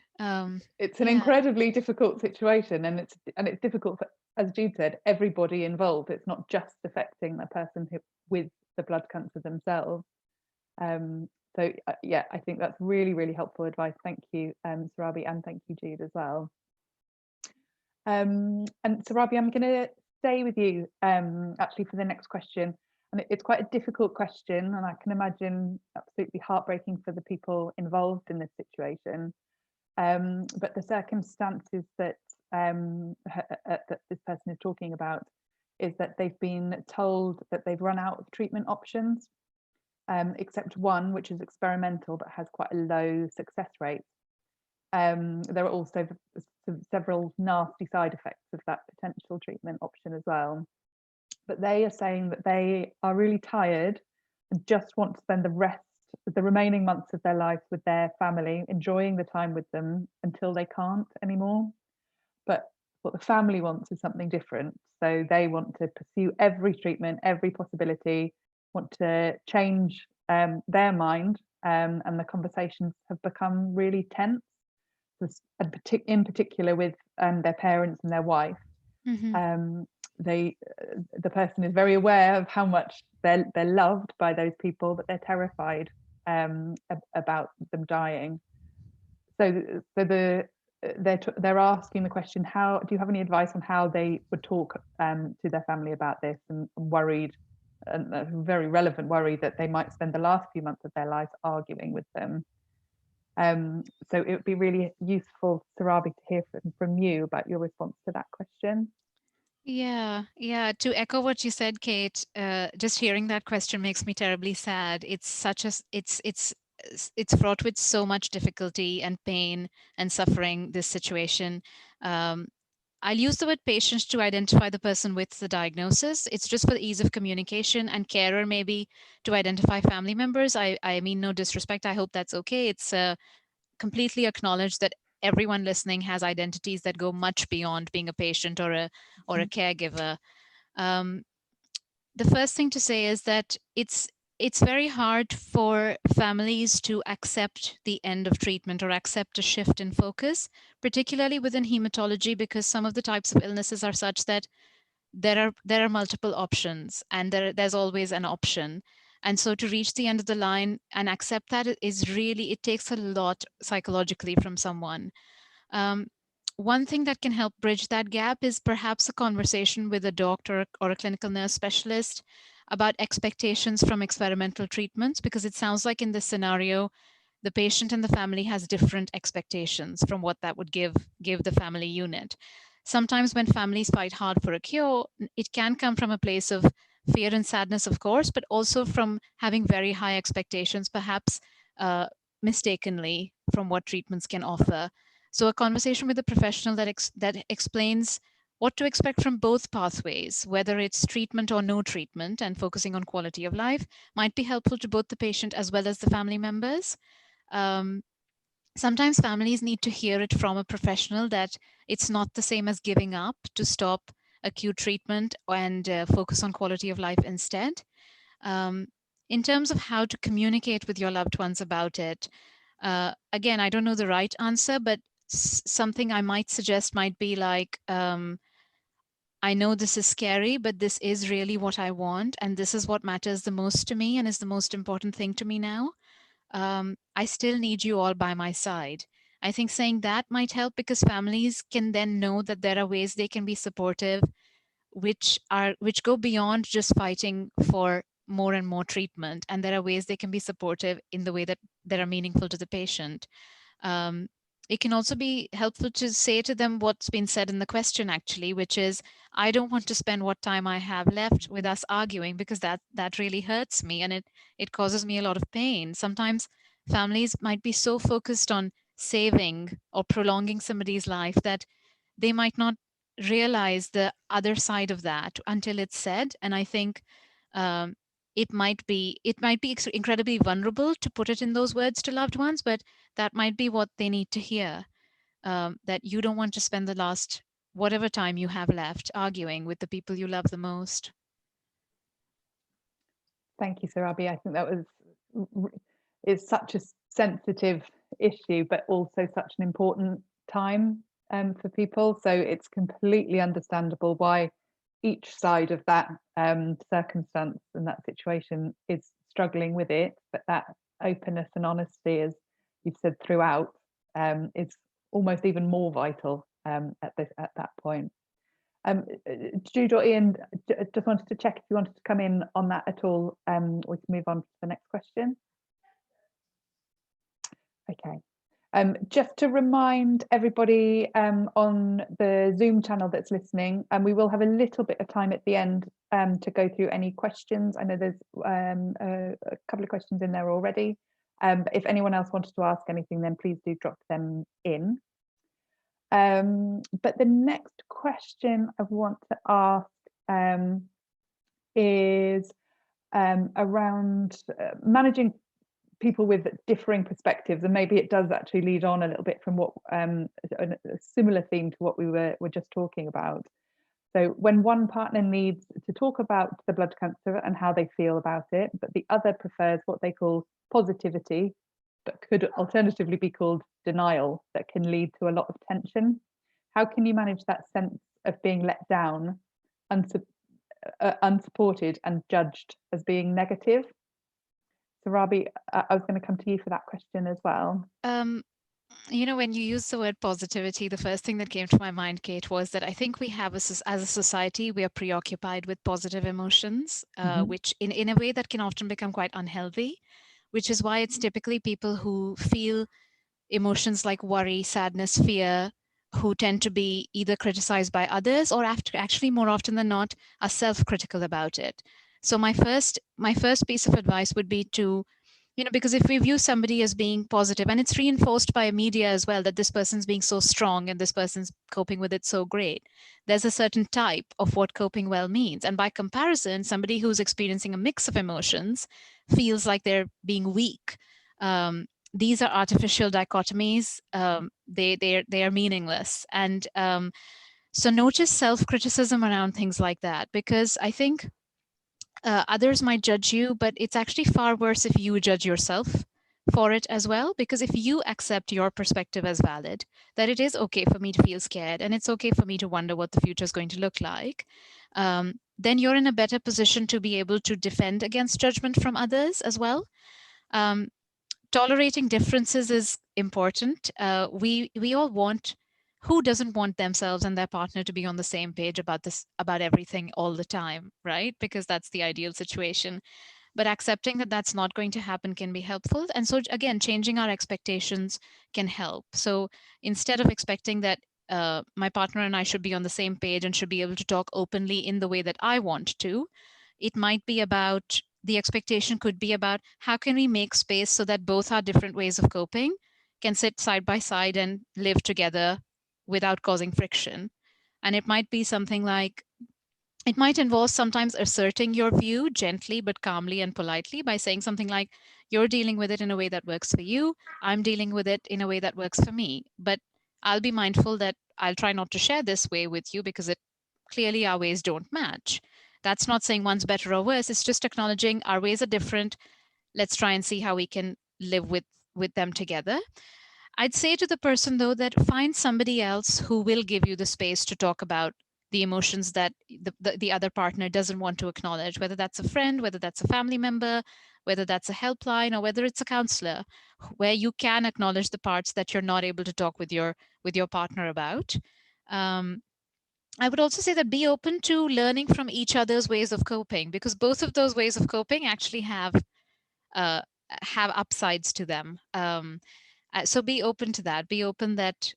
It's an incredibly difficult situation, and it's difficult for, as Jude said, everybody involved. It's not just affecting the person with the blood cancer themselves. So yeah, I think that's really, really helpful advice. Thank you, Surabhi, and thank you, Jude, as well. And Surabhi, I'm going to stay with you actually for the next question. And it's quite a difficult question, and I can imagine absolutely heartbreaking for the people involved in this situation. But the circumstances that that this person is talking about is that they've been told that they've run out of treatment options, except one, which is experimental but has quite a low success rate. There are also several nasty side effects of that potential treatment option as well. But they are saying that they are really tired and just want to spend the remaining months of their lives with their family, enjoying the time with them until they can't anymore. But what the family wants is something different. So they want to pursue every treatment, every possibility, want to change their mind, and the conversations have become really tense, in particular with their parents and their wife. Mm-hmm. The person is very aware of how much they're loved by those people, but they're terrified about them dying. So they're asking the question: how do you have any advice on how they would talk to their family about this, and worried, and a very relevant worry, that they might spend the last few months of their lives arguing with them. So it would be really useful, Surabhi, to hear from you about your response to that question. Yeah. To echo what you said, Kate, just hearing that question makes me terribly sad. It's fraught with so much difficulty and pain and suffering, this situation. I'll use the word patient to identify the person with the diagnosis. It's just for the ease of communication, and carer maybe to identify family members. I mean no disrespect. I hope that's okay. It's completely acknowledged that everyone listening has identities that go much beyond being a patient or a caregiver. The first thing to say is that it's very hard for families to accept the end of treatment or accept a shift in focus, particularly within hematology, because some of the types of illnesses are such that there are multiple options, and there's always an option. And so to reach the end of the line and accept that it takes a lot psychologically from someone. One thing that can help bridge that gap is perhaps a conversation with a doctor or a clinical nurse specialist about expectations from experimental treatments, because it sounds like in this scenario, the patient and the family has different expectations from what that would give the family unit. Sometimes when families fight hard for a cure, it can come from a place of fear and sadness, of course, but also from having very high expectations, perhaps mistakenly, from what treatments can offer. So a conversation with a professional that explains what to expect from both pathways, whether it's treatment or no treatment, and focusing on quality of life, might be helpful to both the patient as well as the family members. Sometimes families need to hear it from a professional that it's not the same as giving up, to stop acute treatment and focus on quality of life instead. In terms of how to communicate with your loved ones about it, again, I don't know the right answer, but something I might suggest might be like, I know this is scary, but this is really what I want, and this is what matters the most to me and is the most important thing to me now. I still need you all by my side. I think saying that might help, because families can then know that there are ways they can be supportive, which go beyond just fighting for more and more treatment, and there are ways they can be supportive in the way that are meaningful to the patient. it can also be helpful to say to them what's been said in the question, actually, which is, I don't want to spend what time I have left with us arguing, because that really hurts me, and it causes me a lot of pain. Sometimes families might be so focused on saving or prolonging somebody's life that they might not realize the other side of that until it's said. And I think it might be incredibly vulnerable to put it in those words to loved ones, but that might be what they need to hear, that you don't want to spend the last whatever time you have left arguing with the people you love the most. Thank you, Surabhi. I think that it's such a sensitive issue, but also such an important time for people. So it's completely understandable why each side of that circumstance and that situation is struggling with it. But that openness and honesty, as you've said throughout, is almost even more vital at that point. Jude or Ian, just wanted to check if you wanted to come in on that at all. We can move on to the next question. Okay. Just to remind everybody on the Zoom channel that's listening, and we will have a little bit of time at the end to go through any questions. I know there's a couple of questions in there already. But if anyone else wanted to ask anything, then please do drop them in. But the next question I want to ask is around managing people with differing perspectives, and maybe it does actually lead on a little bit from what a similar theme to what we were just talking about. So when one partner needs to talk about the blood cancer and how they feel about it, but the other prefers what they call positivity, but could alternatively be called denial, that can lead to a lot of tension. How can you manage that sense of being let down, unsupported and judged as being negative? Surabhi, I was going to come to you for that question as well. You know, when you use the word positivity, the first thing that came to my mind, Kate, was that I think we have, as a society, we are preoccupied with positive emotions, which in a way that can often become quite unhealthy, which is why it's typically people who feel emotions like worry, sadness, fear, who tend to be either criticized by others or actually more often than not are self-critical about it. So my first piece of advice would be to, you know, because if we view somebody as being positive, and it's reinforced by media as well, that this person's being so strong and this person's coping with it so great, there's a certain type of what coping well means. And by comparison, somebody who's experiencing a mix of emotions feels like they're being weak. These are artificial dichotomies. They are meaningless. And so notice self-criticism around things like that, because I think others might judge you, but it's actually far worse if you judge yourself for it as well. Because if you accept your perspective as valid, that it is okay for me to feel scared and it's okay for me to wonder what the future is going to look like, then you're in a better position to be able to defend against judgment from others as well. Tolerating differences is important. We all want, who doesn't want themselves and their partner to be on the same page about everything all the time, right? Because that's the ideal situation. But accepting that that's not going to happen can be helpful. And so again, changing our expectations can help. So instead of expecting that my partner and I should be on the same page and should be able to talk openly in the way that I want to, it might be about, the expectation could be about, how can we make space so that both our different ways of coping can sit side by side and live together without causing friction. And it might be something like, it might involve sometimes asserting your view gently but calmly and politely by saying something like, you're dealing with it in a way that works for you, I'm dealing with it in a way that works for me, but I'll be mindful that I'll try not to share this way with you because it clearly our ways don't match. That's not saying one's better or worse, it's just acknowledging our ways are different. Let's try and see how we can live with them together. I'd say to the person, though, that find somebody else who will give you the space to talk about the emotions that the other partner doesn't want to acknowledge, whether that's a friend, whether that's a family member, whether that's a helpline, or whether it's a counselor, where you can acknowledge the parts that you're not able to talk with your partner about. I would also say that be open to learning from each other's ways of coping, because both of those ways of coping actually have upsides to them. So be open to that. Be open that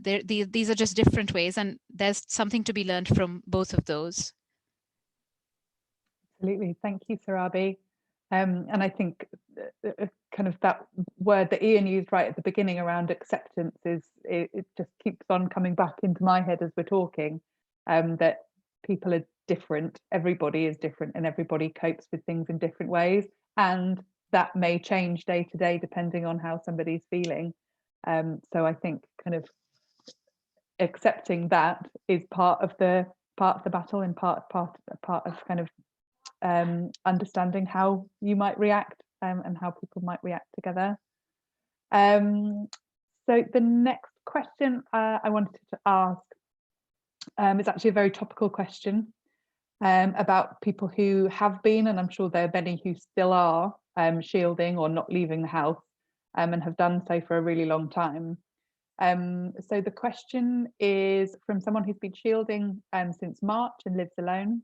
these are just different ways, and there's something to be learned from both of those. Absolutely. Thank you, Surabhi. And I think kind of that word that Ian used right at the beginning around acceptance it just keeps on coming back into my head as we're talking, that people are different, everybody is different, and everybody copes with things in different ways. And that may change day to day depending on how somebody's feeling. So I think kind of accepting that is part of the battle, and part of kind of understanding how you might react, and how people might react together. So the next question I wanted to ask is actually a very topical question about people who have been, and I'm sure there are many who still are, shielding or not leaving the house, and have done so for a really long time. So the question is from someone who's been shielding since March and lives alone.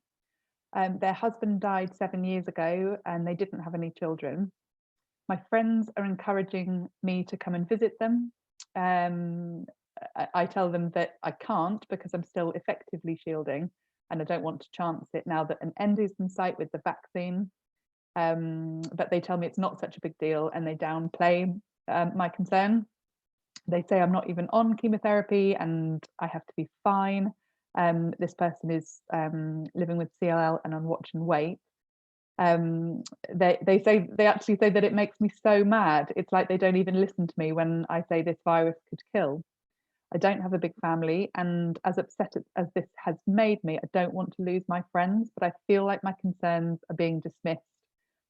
Their husband died 7 years ago and they didn't have any children. My friends are encouraging me to come and visit them. I tell them that I can't because I'm still effectively shielding and I don't want to chance it now that an end is in sight with the vaccine. But they tell me it's not such a big deal and they downplay my concern. They say I'm not even on chemotherapy and I have to be fine. This person is living with CLL and on watch and wait. They actually say that it makes me so mad. It's like they don't even listen to me when I say this virus could kill. I don't have a big family, and as upset as this has made me, I don't want to lose my friends, but I feel like my concerns are being dismissed.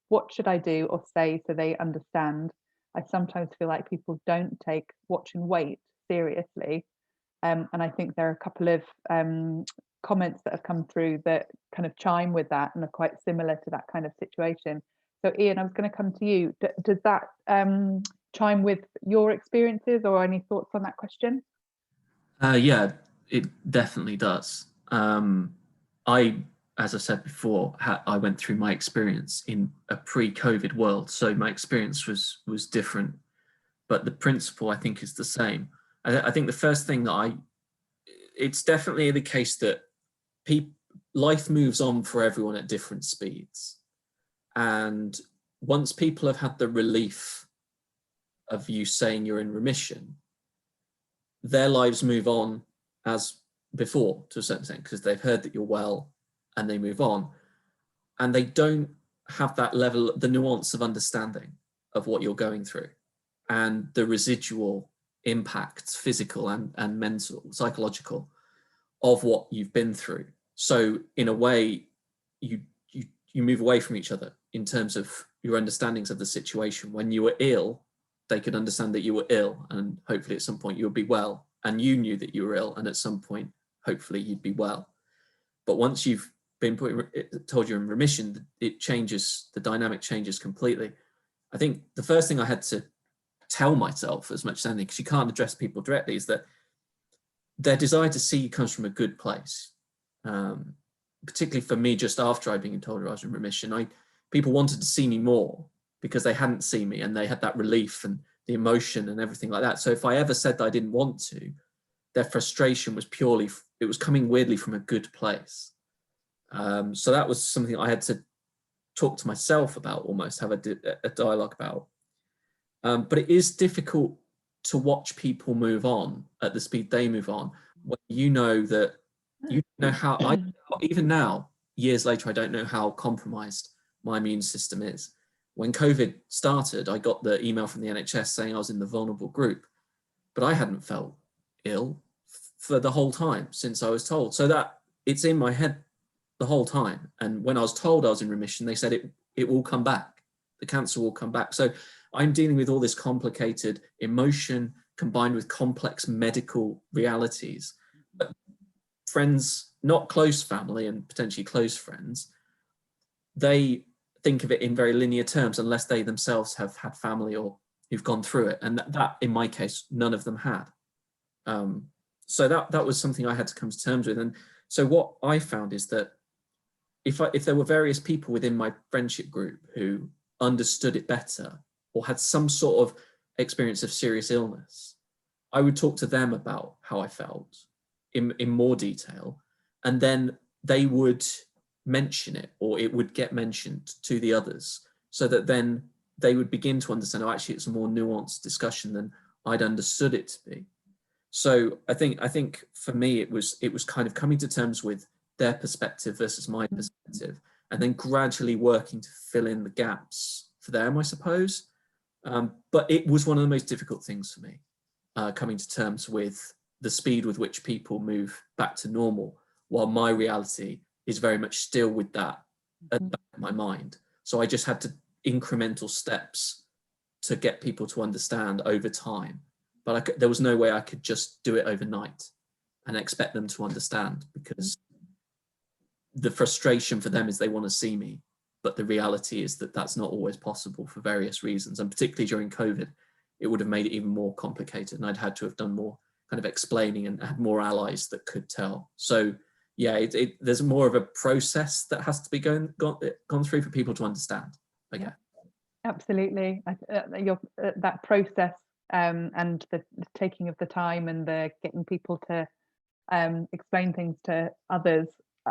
What should I do or say so they understand? I sometimes feel like people don't take watch and wait seriously. And I think there are a couple of comments that have come through that kind of chime with that and are quite similar to that kind of situation. So Ian, I was going to come to you. Does that chime with your experiences or any thoughts on that question? Yeah, it definitely does. As I said before, I went through my experience in a pre-COVID world, so my experience was different, but the principle I think is the same. I think the first thing that it's definitely the case that life moves on for everyone at different speeds, and once people have had the relief of you saying you're in remission, their lives move on as before to a certain extent because they've heard that you're well and they move on, and they don't have that level, the nuance of understanding of what you're going through and the residual impacts, physical and mental, psychological, of what you've been through. So in a way, you move away from each other in terms of your understandings of the situation. When you were ill, they could understand that you were ill and hopefully at some point you would be well, and you knew that you were ill and at some point hopefully you'd be well. But once you've been told you're in remission, it changes, the dynamic changes completely. I think the first thing I had to tell myself, as much as anything, because you can't address people directly, is that their desire to see you comes from a good place. Particularly for me, just after I'd been told I was in remission, people wanted to see me more because they hadn't seen me and they had that relief and the emotion and everything like that. So if I ever said that I didn't want to, their frustration was purely, it was coming weirdly from a good place. So that was something I had to talk to myself about, almost have a dialogue about. But it is difficult to watch people move on at the speed they move on, when you know that, you know how, even now, years later, I don't know how compromised my immune system is. When COVID started, I got the email from the NHS saying I was in the vulnerable group, but I hadn't felt ill for the whole time since I was told. So that it's in my head the whole time. And when I was told I was in remission, they said it will come back. The cancer will come back. So I'm dealing with all this complicated emotion combined with complex medical realities. But friends, not close family and potentially close friends, they think of it in very linear terms unless they themselves have had family or who've gone through it. And that in my case, none of them had. So that was something I had to come to terms with. And so what I found is that if there were various people within my friendship group who understood it better or had some sort of experience of serious illness, I would talk to them about how I felt in more detail, and then they would mention it, or it would get mentioned to the others, so that then they would begin to understand, oh, actually it's a more nuanced discussion than I'd understood it to be. So I think for me, it was kind of coming to terms with their perspective versus my perspective, and then gradually working to fill in the gaps for them, I suppose. But it was one of the most difficult things for me, coming to terms with the speed with which people move back to normal, while my reality is very much still with that at the back of my mind. So I just had to incremental steps to get people to understand over time. But there was no way I could just do it overnight and expect them to understand, because the frustration for them is they want to see me, but the reality is that that's not always possible for various reasons. And particularly during COVID, it would have made it even more complicated, and I'd had to have done more kind of explaining and had more allies that could tell. So yeah, there's more of a process that has to be gone through for people to understand. Okay. Yeah, absolutely. That process and the taking of the time and the getting people to explain things to others,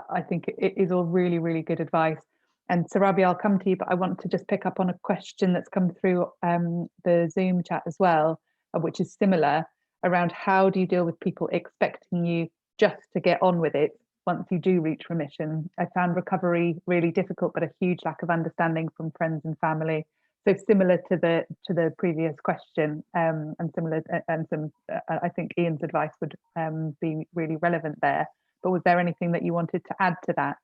I think it is all really, really good advice. And Surabhi, I'll come to you, but I want to just pick up on a question that's come through the Zoom chat as well, which is similar, around how do you deal with people expecting you just to get on with it once you do reach remission? I found recovery really difficult, but a huge lack of understanding from friends and family. So similar to the previous question, and similar, and some, I think Ian's advice would be really relevant there. But was there anything that you wanted to add to that?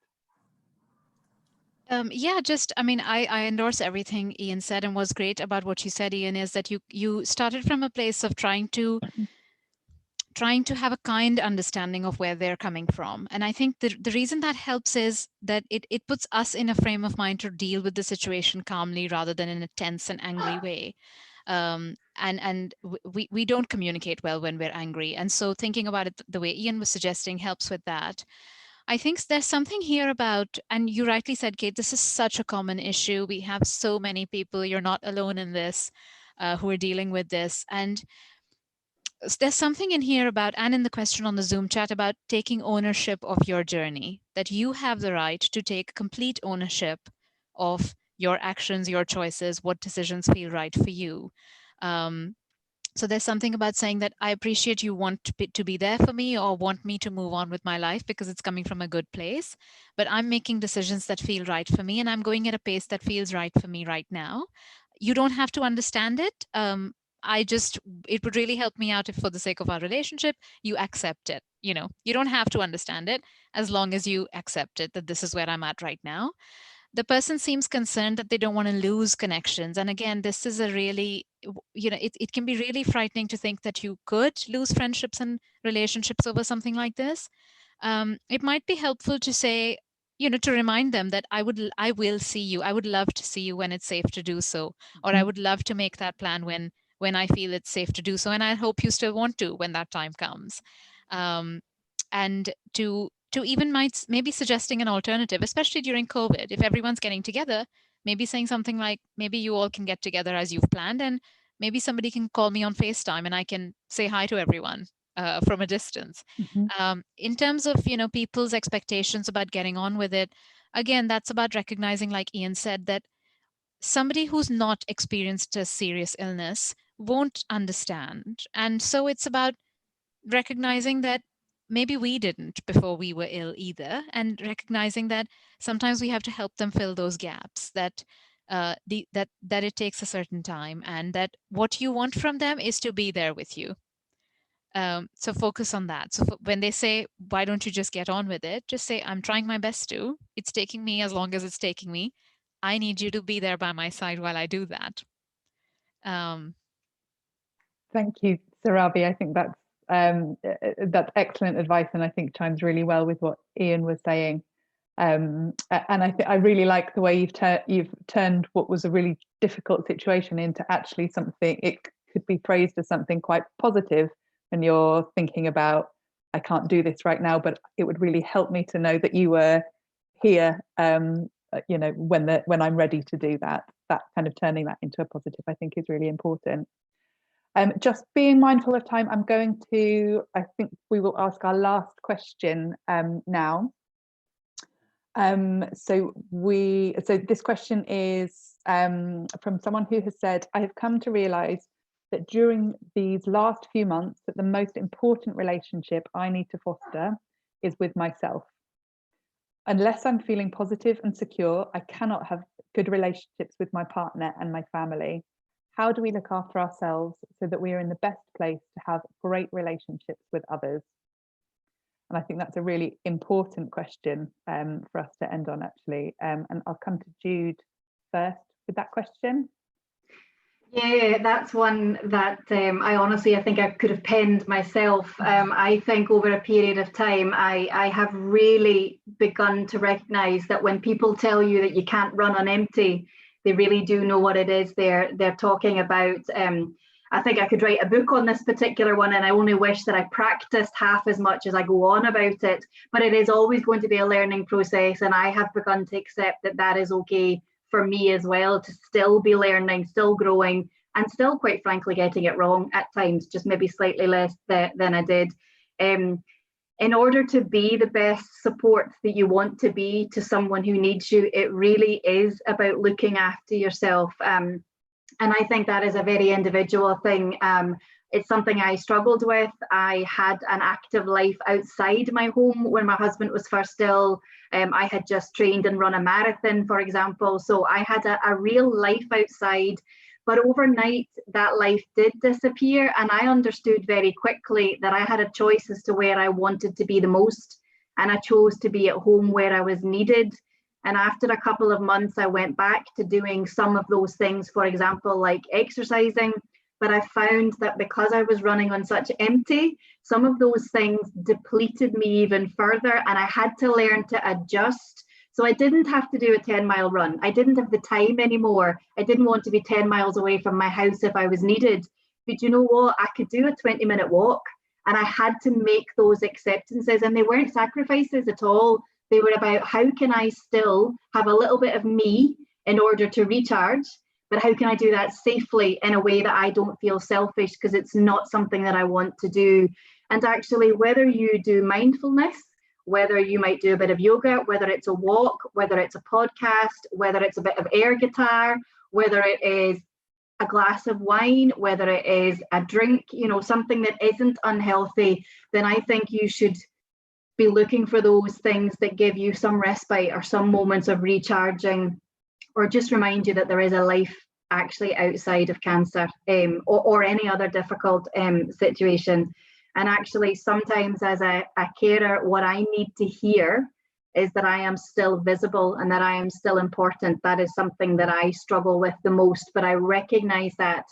Yeah, just, I mean, I endorse everything Ian said, and what's great about what you said, Ian, is that you started from a place of trying to have a kind understanding of where they're coming from. And I think the reason that helps is that it puts us in a frame of mind to deal with the situation calmly rather than in a tense and angry way. And we don't communicate well when we're angry. And so thinking about it the way Ian was suggesting helps with that. I think there's something here about, and you rightly said, Kate, this is such a common issue. We have so many people, you're not alone in this, who are dealing with this. And there's something in here about, and in the question on the Zoom chat, about taking ownership of your journey, that you have the right to take complete ownership of your actions, your choices, what decisions feel right for you. So there's something about saying that I appreciate you want to be there for me, or want me to move on with my life because it's coming from a good place, but I'm making decisions that feel right for me, and I'm going at a pace that feels right for me right now. You don't have to understand it. It would really help me out if, for the sake of our relationship, you accept it. You don't have to understand it, as long as you accept it, that this is where I'm at right now. The person seems concerned that they don't want to lose connections. And again, this is a really, it can be really frightening to think that you could lose friendships and relationships over something like this. It might be helpful to say, to remind them that I will see you. I would love to see you when it's safe to do so, or I would love to make that plan when I feel it's safe to do so. And I hope you still want to when that time comes. And to even maybe suggesting an alternative, especially during COVID, if everyone's getting together, maybe saying something like, maybe you all can get together as you've planned, and maybe somebody can call me on FaceTime and I can say hi to everyone from a distance. In terms of, people's expectations about getting on with it, again, that's about recognizing, like Ian said, that somebody who's not experienced a serious illness won't understand. And so it's about recognizing that maybe we didn't before we were ill either, and recognizing that sometimes we have to help them fill those gaps, that that it takes a certain time, and that what you want from them is to be there with you. So focus on that. So when they say, why don't you just get on with it, just say, I'm trying my best to. It's taking me as long as it's taking me. I need you to be there by my side while I do that. Thank you, Surabhi. I think that's excellent advice, and I think chimes really well with what Ian was saying. And I really like the way you've turned what was a really difficult situation into actually something. It could be praised as something quite positive, and you're thinking about, I can't do this right now, but it would really help me to know that you were here. When I'm ready to do that. That kind of turning that into a positive, I think, is really important. Just being mindful of time, I think we will ask our last question now. So this question is from someone who has said, I have come to realize that during these last few months that the most important relationship I need to foster is with myself. Unless I'm feeling positive and secure, I cannot have good relationships with my partner and my family. How do we look after ourselves so that we are in the best place to have great relationships with others? And I think that's a really important question for us to end on, actually. And I'll come to Jude first with that question. Yeah, that's one that I think I could have penned myself. I think over a period of time, I have really begun to recognize that when people tell you that you can't run on empty, they really do know what it is they're talking about. I think I could write a book on this particular one, and I only wish that I practiced half as much as I go on about it. But it is always going to be a learning process, and I have begun to accept that that is okay for me as well, to still be learning, still growing, and still, quite frankly, getting it wrong at times, just maybe slightly less than I did. In order to be the best support that you want to be to someone who needs you, it really is about looking after yourself. And I think that is a very individual thing. It's something I struggled with. I had an active life outside my home when my husband was first ill. I had just trained and run a marathon, for example. So I had a real life outside. But overnight, that life did disappear. And I understood very quickly that I had a choice as to where I wanted to be the most. And I chose to be at home where I was needed. And after a couple of months, I went back to doing some of those things, for example, like exercising. But I found that because I was running on such empty, some of those things depleted me even further, and I had to learn to adjust. So I didn't have to do a 10-mile run. I didn't have the time anymore. I didn't want to be 10 miles away from my house if I was needed. But you know what? I could do a 20-minute walk, and I had to make those acceptances, and they weren't sacrifices at all. They were about how can I still have a little bit of me in order to recharge, but how can I do that safely in a way that I don't feel selfish, because it's not something that I want to do. And actually, whether you do mindfulness, whether you might do a bit of yoga, whether it's a walk, whether it's a podcast, whether it's a bit of air guitar, whether it is a glass of wine, whether it is a drink, something that isn't unhealthy, then I think you should be looking for those things that give you some respite or some moments of recharging, or just remind you that there is a life actually outside of cancer, or any other difficult situation. And actually, sometimes as a carer, what I need to hear is that I am still visible and that I am still important. That is something that I struggle with the most, but I recognize that,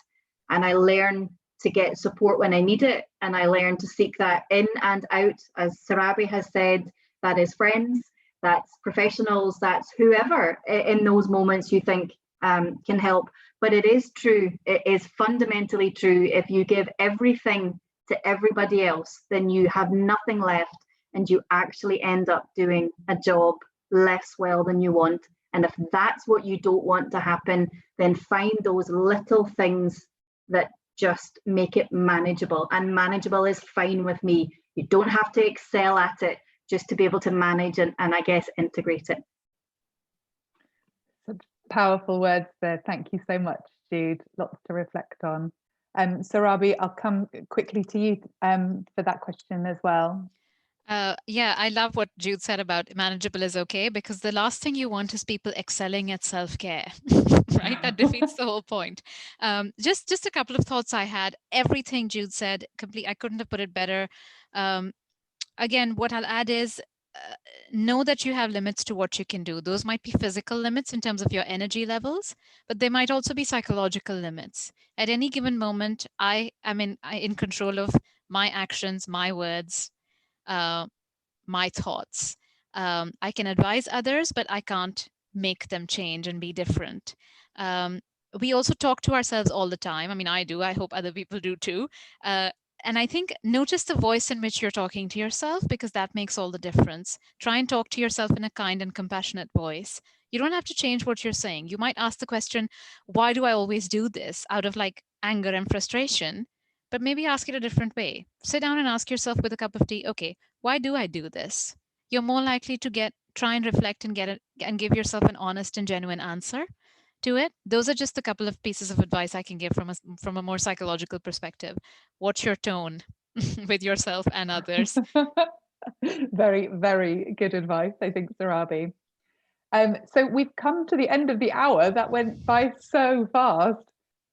and I learn to get support when I need it, and I learn to seek that in and out. As Surabhi has said, that is friends, that's professionals, that's whoever in those moments you think can help. But it is true, it is fundamentally true, if you give everything to everybody else, then you have nothing left, and you actually end up doing a job less well than you want. And if that's what you don't want to happen, then find those little things that just make it manageable. And manageable is fine with me. You don't have to excel at it, just to be able to manage and I guess integrate it. Such powerful words there. Thank you so much, Jude. Lots to reflect on. Surabhi, I'll come quickly to you for that question as well. Yeah, I love what Jude said about manageable is okay, because the last thing you want is people excelling at self-care, right? That defeats the whole point. Just a couple of thoughts I had. Everything Jude said, I couldn't have put it better. Again, what I'll add is know that you have limits to what you can do. Those might be physical limits in terms of your energy levels, but they might also be psychological limits. At any given moment, I am in control of my actions, my words, my thoughts. I can advise others, but I can't make them change and be different. We also talk to ourselves all the time. I mean, I do. I hope other people do too. And I think notice the voice in which you're talking to yourself, because that makes all the difference. Try and talk to yourself in a kind and compassionate voice. You don't have to change what you're saying. You might ask the question, why do I always do this, out of like anger and frustration? but maybe ask it a different way. Sit down and ask yourself with a cup of tea, okay, why do I do this? You're more likely to try and reflect and get it and give yourself an honest and genuine answer to it. Those are just a couple of pieces of advice I can give from a more psychological perspective. Watch your tone with yourself and others. Very, very good advice, I think, Surabhi. So we've come to the end of the hour. That went by so fast.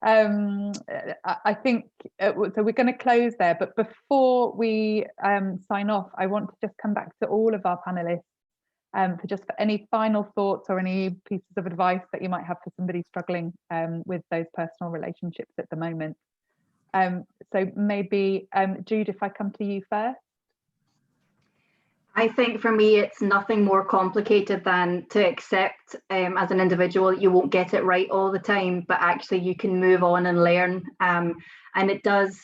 I think so we're going to close there, but before we sign off, I want to just come back to all of our panelists for any final thoughts or any pieces of advice that you might have for somebody struggling with those personal relationships at the moment. So maybe Jude, if I come to you first. I think for me, it's nothing more complicated than to accept as an individual, you won't get it right all the time, but actually you can move on and learn. And it does,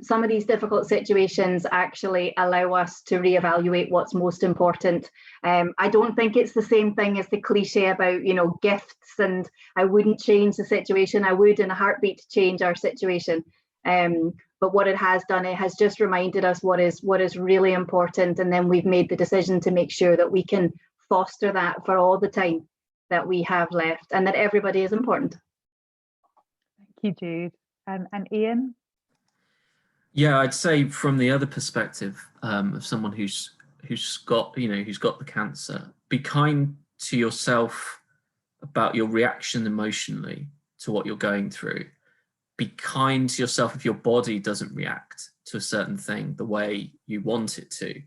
some of these difficult situations actually allow us to reevaluate what's most important. I don't think it's the same thing as the cliche about, gifts and I wouldn't change the situation. I would in a heartbeat change our situation. But what it has done, it has just reminded us what is really important, and then we've made the decision to make sure that we can foster that for all the time that we have left, and that everybody is important. Thank you, Jude. And Ian? Yeah, I'd say from the other perspective of someone who's got the cancer, be kind to yourself about your reaction emotionally to what you're going through. Be kind to yourself if your body doesn't react to a certain thing the way you want it to.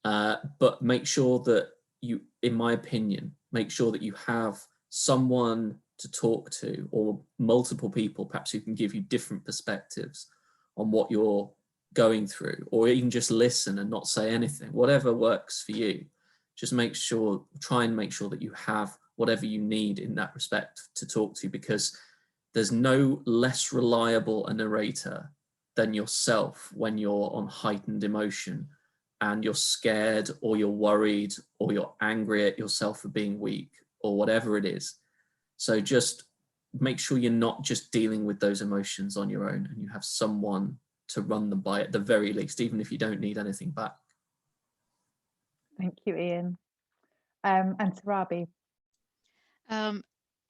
But make sure that you, in my opinion, make sure that you have someone to talk to or multiple people, perhaps who can give you different perspectives on what you're going through, or even just listen and not say anything, whatever works for you. Just try and make sure that you have whatever you need in that respect to talk to, because there's no less reliable a narrator than yourself when you're on heightened emotion and you're scared or you're worried or you're angry at yourself for being weak or whatever it is. So just make sure you're not just dealing with those emotions on your own, and you have someone to run them by at the very least, even if you don't need anything back. Thank you, Ian. And Surabhi?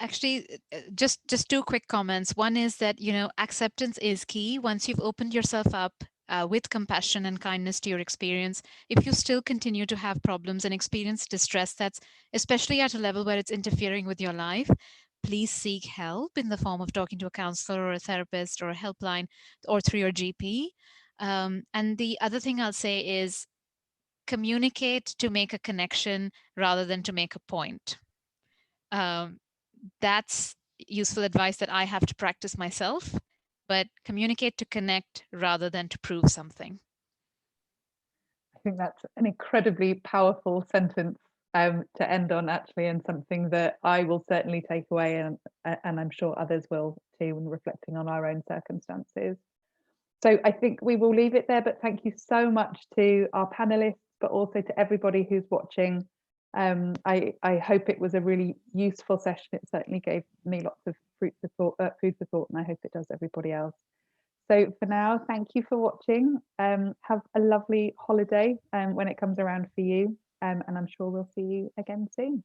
Actually, just two quick comments. One is that, acceptance is key. Once you've opened yourself up with compassion and kindness to your experience, if you still continue to have problems and experience distress that's especially at a level where it's interfering with your life, please seek help in the form of talking to a counselor or a therapist or a helpline or through your GP. And the other thing I'll say is communicate to make a connection rather than to make a point. That's useful advice that I have to practice myself, but communicate to connect rather than to prove something. I think that's an incredibly powerful sentence to end on, actually, and something that I will certainly take away, and I'm sure others will too, when reflecting on our own circumstances. So I think we will leave it there, but thank you so much to our panelists, but also to everybody who's watching. I hope it was a really useful session. It certainly gave me lots of food for thought, and I hope it does everybody else. So for now, thank you for watching. Have a lovely holiday when it comes around for you, and I'm sure we'll see you again soon.